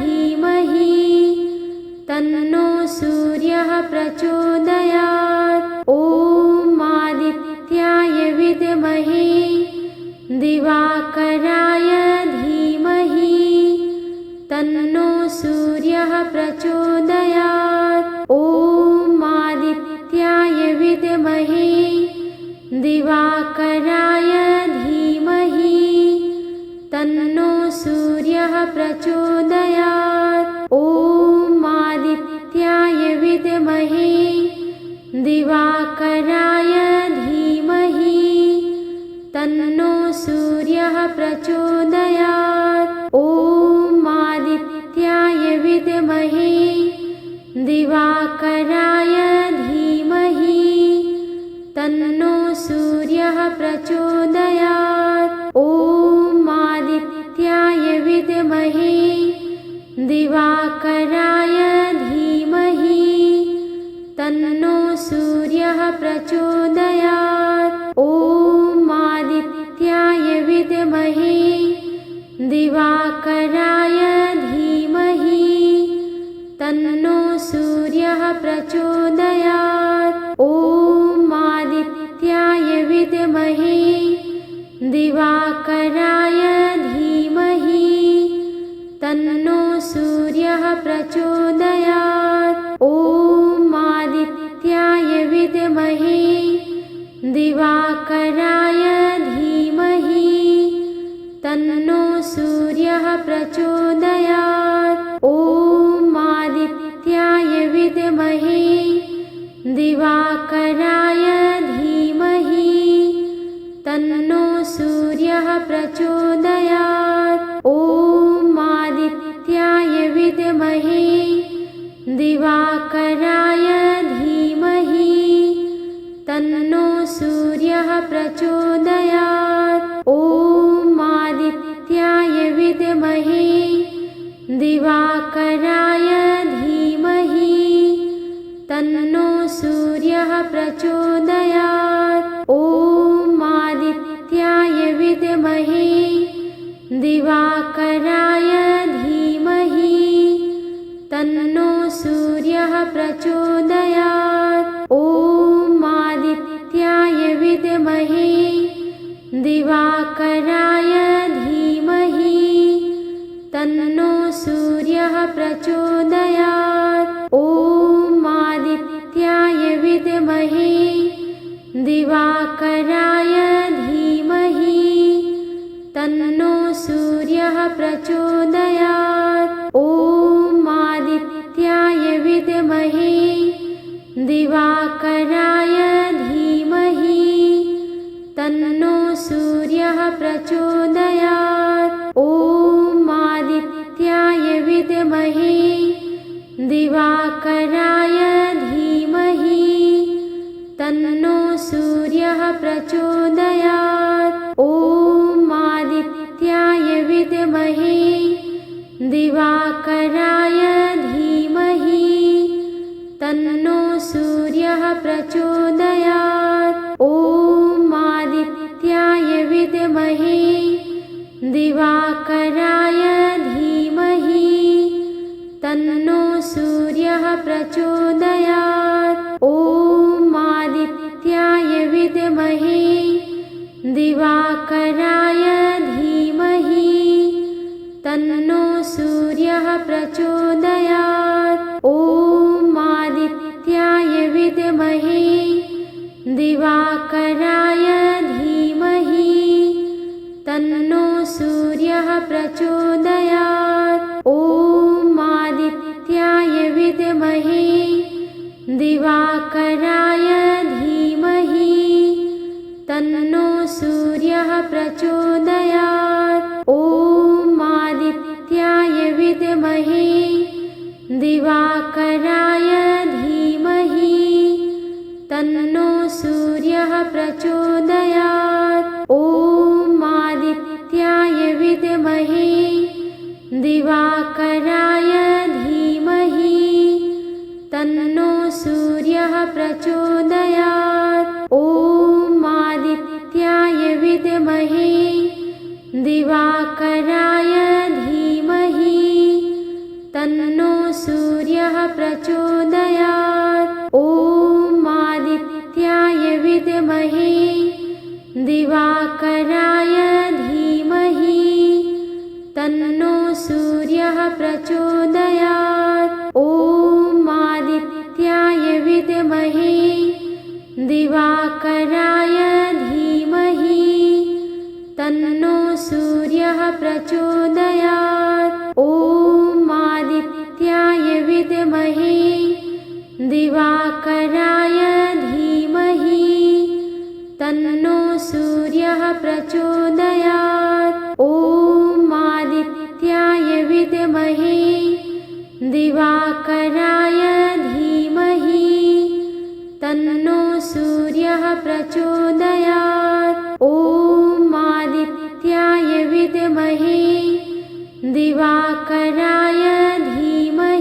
धीमहि तन्नो सूर्यः प्रचोदयात्। ॐ आदित्याय विद्महे दिवाकराय धीमहि तन्नो सूर्यः प्रचोदयात्। ॐ आदित्याय विद्महे दिवाकराय धीमहि तन्नो सूर्यः प्रचोदयात्। ॐ आदित्याय विद्महे दिवाकराय धीमहि तन्नो सूर्यः प्रचोदयात्। ॐ आदित्याय विद्महे दिवाकराय धीमहि तन्नो सूर्यः प्रचोदयात्। ॐ आदित्याय विद्महे दिवाकराय धीमहि तन्नो सूर्यः प्रचोदयात्। ॐ आदित्याय विद्महे दिवाकराय धीमहि तन्नो सूर्यः प्रचोदयात्। ॐ आदित्याय विद्महे दिवाकराय धीमहि तन्नो सूर्यः प्रचोदयात्। ॐ आदित्याय विद्महे दिवाकराय धीमहि तन्नो सूर्यः प्रचोदयात्। ॐ आदित्याय विद्महे दिवाकराय धीमहि तन्नो सूर्यः प्रचोदयात्। ॐ आदित्याय विद्महे दिवाकराय धीमहि तन्नो सूर्यः प्रचोदयात्। ॐ आदित्याय विद्महे दिवाकराय धीमहि तन्नो सूर्यः प्रचोदयात्। ॐ आदित्याय विद्महे दिवाकराय धीमहि तन्नो सूर्यः प्रचोदयात्। ॐ आदित्याय विद्महे दिवाकराय धीमहि तन्नो सूर्यः प्रचोदयात्। ॐ आदित्याय विद्महे दिवाकराय धीमहि तन्नो सूर्यः प्रचोदयात्। ॐ आदित्याय विद्महे दिवाकराय धीमहि तन्नो सूर्यः प्रचोदयात्। ॐ आदित्याय विद्महे दिवाकराय धीमहि तन्नो सूर्यः प्रचोदयात्। ॐ आदित्याय विद्महे दिवाकराय धीमहि तन्नो सूर्यः प्रचोदयात्। ॐ आदित्याय विद्महे दिवाकराय धीमहि तन्नो सूर्यः प्रचोदयात्। ॐ आदित्याय विद्महे दिवाकराय धीमहि तन्नो सूर्यः प्रचोदयात्। ॐ आदित्याय विद्महे दिवाकराय धीमहि तन्नो सूर्यः प्रचोदयात्। ॐ आदित्याय विद्महे दिवाकराय धीमहि तन्नो सूर्यः प्रचोदयात्। ॐ आदित्याय विद्महे दिवाकराय धीमहि तन्नो सूर्यः प्रचोदयात्। ॐ आदित्याय विद्महे दिवाकराय धीमहि तन्नो सूर्यः प्रचोदयात्। ॐ आदित्याय विद्महे दिवाकराय धीमहि तन्नो सूर्यः प्रचोदयात्। ॐ आदित्याय विद्महे दिवाकराय धीमहि तन्नो सूर्यः प्रचोदयात्। ॐ आदित्याय विद्महे दिवाकराय धीमहि तन्नो सूर्यः प्रचोदयात्। ॐ आदित्याय विद्महे दिवाकराय धीमहि तन्नो सूर्यः प्रचोदयात्। ॐ आदित्याय विद्महे दिवाकराय धीमहि तन्नो सूर्यः प्रचोदयात्। ॐ आदित्याय विद्महे दिवाकराय धीमहि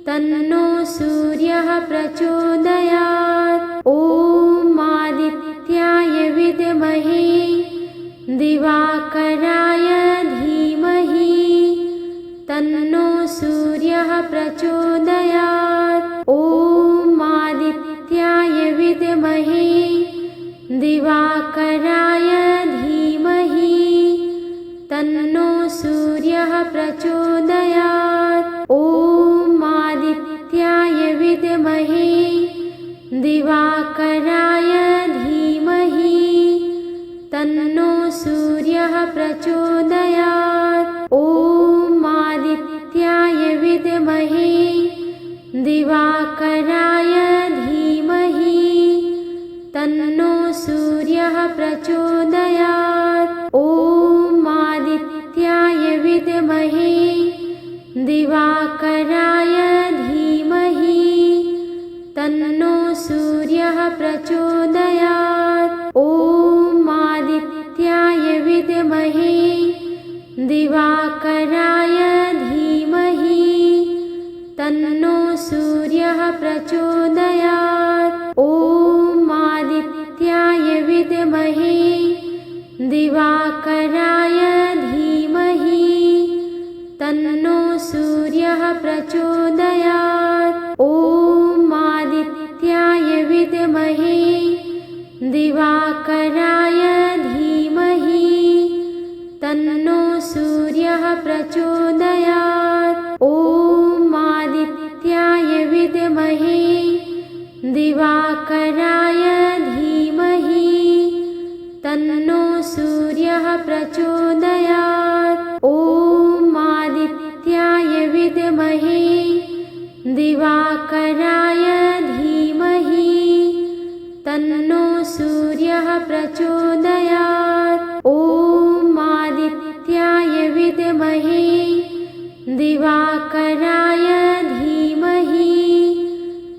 तन्नो सूर्यः प्रचोदयात्। ॐ आदित्याय विद्महे दिवाकराय धीमहि तन्नो सूर्यः प्रचोदयात्। ॐ आदित्याय विद्महे दिवाकराय धीमहि तन्नो सूर्यः प्रचोदयात्। ॐ आदित्याय विद्महे दिवाकराय धीमहि तन्नो सूर्यः प्रचोदयात्। ॐ आदित्याय विद्महे दिवाकराय धीमहि तन्नो सूर्यः प्रचोदयात्। ॐ आदित्याय विद्महे दिवाकराय धीमहि तन्नो सूर्यः प्रचोदयात्। ॐ आदित्याय विद्महे दिवाकराय धीमहि तन्नो सूर्यः प्रचोदयात्। ॐ आदित्याय विद्महे दिवाकराय धीमहि तन्नो सूर्यः प्रचोदयात्। ॐ आदित्याय विद्महे दिवाकराय धीमहि तन्नो सूर्यः प्रचोदयात्। ॐ आदित्याय विद्महे दिवाकराय धीमहि तन्नो सूर्यः प्रचोदयात्। ॐ आदित्याय विद्महे दिवाकराय धीमहि तन्नो सूर्यः प्रचोदयात्। ॐ आदित्याय विद्महे दिवाकराय धीमहि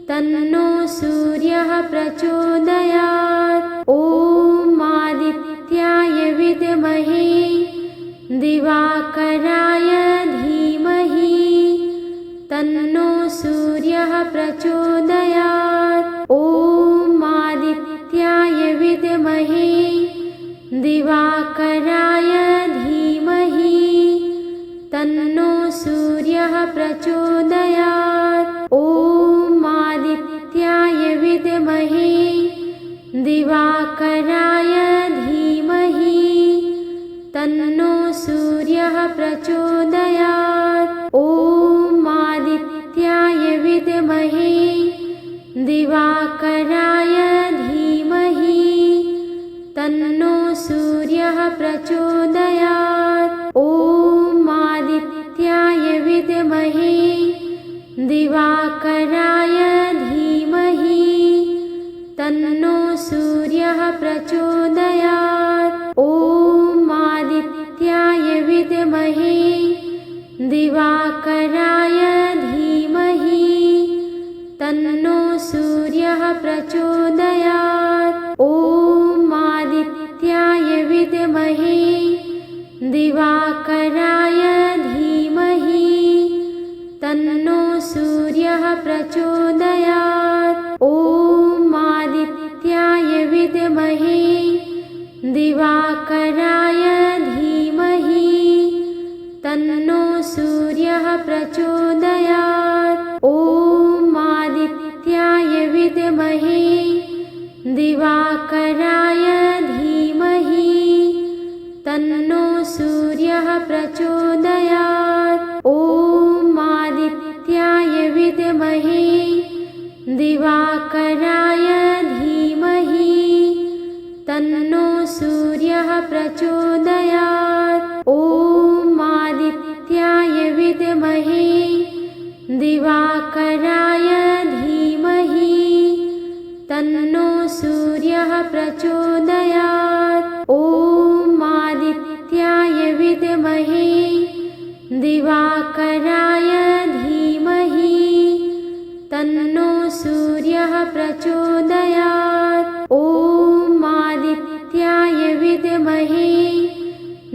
तन्नो सूर्यः प्रचोदयात्। ॐ आदित्याय विद्महे दिवाकराय धीमहि तन्नो सूर्यः प्रचोदयात्। दिवाकराय धीमहि तन्नो सूर्यः प्रचोदयात्। ॐ आदित्याय विद्महे दिवाकराय धीमहि तन्नो सूर्यः प्रचोदयात्। ॐ आदित्याय विद्महे दिवाकराय धीमहि तन्नो सूर्यः प्रचोदयात्। ॐ आदित्याय विद्महे दिवाकराय धीमहि तन्नो सूर्यः प्रचोदयात्। ॐ आदित्याय विद्महे दिवाकराय धीमहि तन्नो सूर्यः प्रचोदयात्। ॐ आदित्याय विद्महे दिवाकराय धीमहि तन्नो सूर्यः प्रचोदयात्। ॐ आदित्याय विद्महे दिवाकराय धीमहि तन्नो सूर्यः प्रचोदयात्। ॐ आदित्याय विद्महे दिवाकराय धीमहि तन्नो सूर्यः प्रचोदयात्। ॐ आदित्याय विद्महे दिवाकराय धीमहि तन्नो सूर्यः प्रचोदयात्। ॐ आदित्याय विद्महे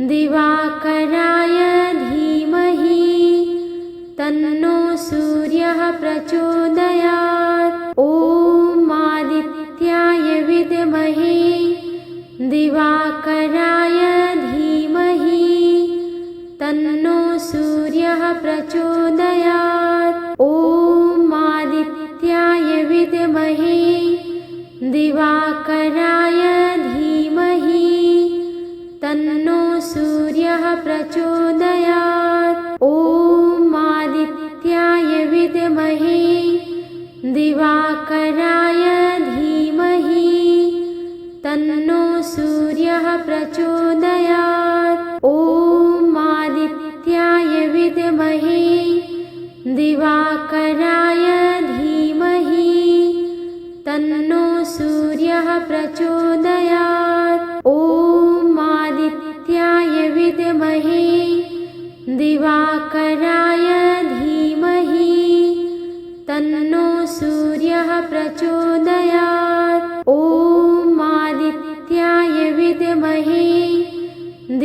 दिवाकराय धीमहि तन्नो सूर्यः प्रचोदयात्। ॐ आदित्याय विद्महे दिवाकराय धीमहि तन्नो सूर्यः प्रचोदयात्। ॐ आदित्याय विद्महे दिवाकराय धीमहि तन्नो सूर्यः प्रचोदयात्। ॐ आदित्याय विद्महे दिवाकराय धीमहि तन्नो सूर्यः प्रचोदयात्। ॐ आदित्याय विद्महे दिवाकराय धीमहि तन्नो सूर्यः प्रचोदयात्। ॐ आदित्याय विद्महे दिवाकराय धीमहि तन्नो सूर्यः प्रचोदयात्। ॐ आदित्याय विद्महे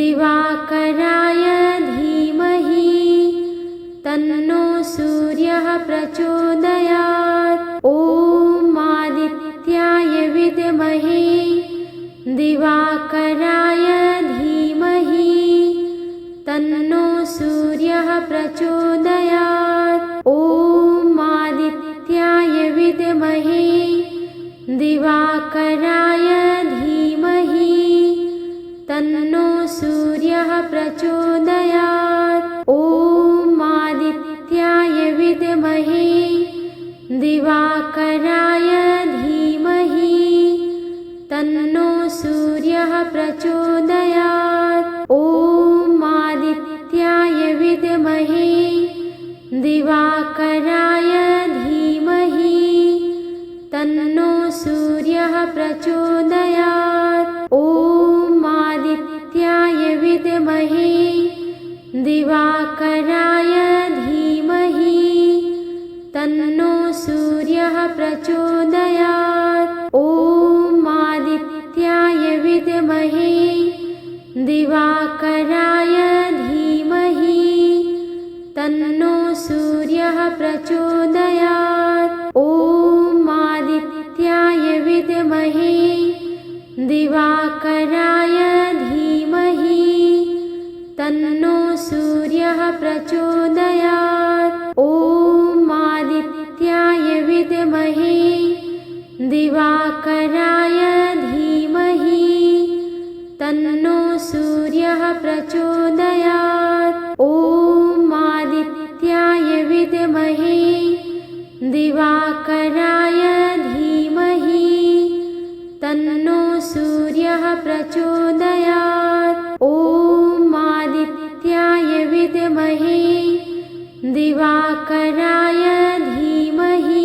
दिवाकराय धीमहि तन्नो सूर्यः प्रचोदयात्। ॐ आदित्याय विद्महे दिवाकराय धीमहि तन्नो सूर्यः प्रचोदयात्। ॐ आदित्याय विद्महे दिवाकराय धीमहि तन्नो सूर्यः प्रचोदयात्। ॐ आदित्याय विद्महे दिवाकराय धीमहि तन्नो सूर्यः प्रचोदयात्। ॐ आदित्याय विद्महे दिवाकराय धीमहि तन्नो सूर्यः प्रचोदयात्। ॐ आदित्याय विद्महे दिवाकराय धीमहि तन्नो सूर्यः प्रचोदयात्। ॐ आदित्याय विद्महे दिवाकराय धीमहि तन्नो सूर्यः प्रचोदयात्। ॐ आदित्याय विद्महे दिवाकराय धीमहि तन्नो सूर्यः प्रचोदयात्। ॐ आदित्याय विद्महे दिवाकराय धीमहि तन्नो सूर्यः प्रचोदयात्। ॐ आदित्याय विद्महे दिवाकराय धीमहि दिवाकराय धीमहि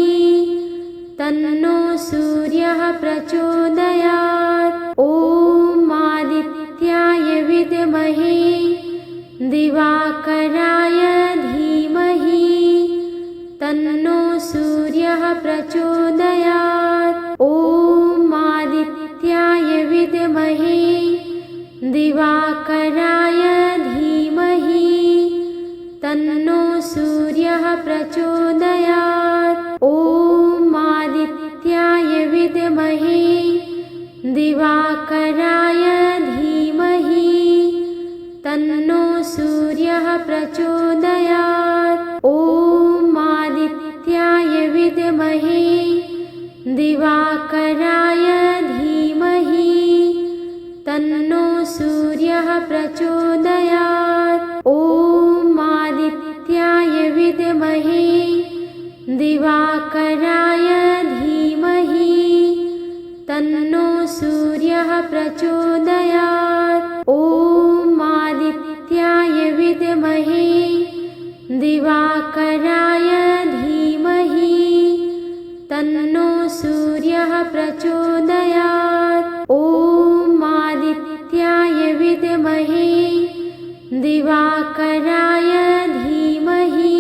तन्नो सूर्यः प्रचोदयात्। ॐ आदित्याय विद्महे दिवाकराय धीमहि तन्नो सूर्यः प्रचोदयात्। ॐ आदित्याय विद्महे दिवाकराय धीमहि तन्नो सूर्यः प्रचोदयात्। ॐ आदित्याय विद्महे दिवाकराय धीमहि तन्नो सूर्यः प्रचोदयात्। ॐ आदित्याय विद्महे दिवाकराय धीमहि तन्नो सूर्यः प्रचोदयात्। ॐ आदित्याय विद्महे दिवाकराय धीमहि तन्नो सूर्यः प्रचोदयात्। ॐ आदित्याय विद्महे दिवाकराय धीमहि तन्नो सूर्यः प्रचोदयात्। ॐ आदित्याय विद्महे दिवाकराय धीमहि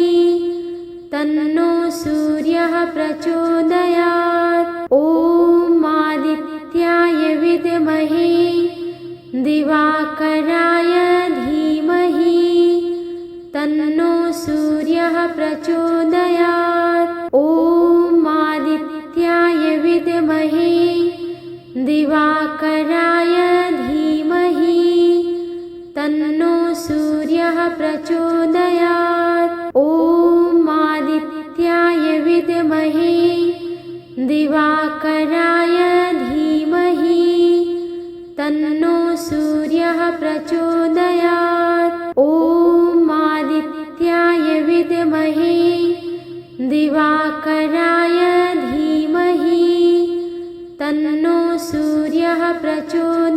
तन्नो सूर्यः प्रचोदयात्। ॐ आदित्याय विद्महे दिवाकराय धीमहि तन्नो सूर्यः प्रचोदयात्। ॐ आदित्याय विद्महे दिवाकराय धीमहि तन्नो सूर्यः प्रचोदयात्। ॐ आदित्याय विद्महे दिवाकराय धीमहि तन्नो सूर्यः प्रचोदयात्। ॐ आदित्याय विद्महे दिवाकराय धीमहि तन्नो सूर्यः प्रचोदयात्।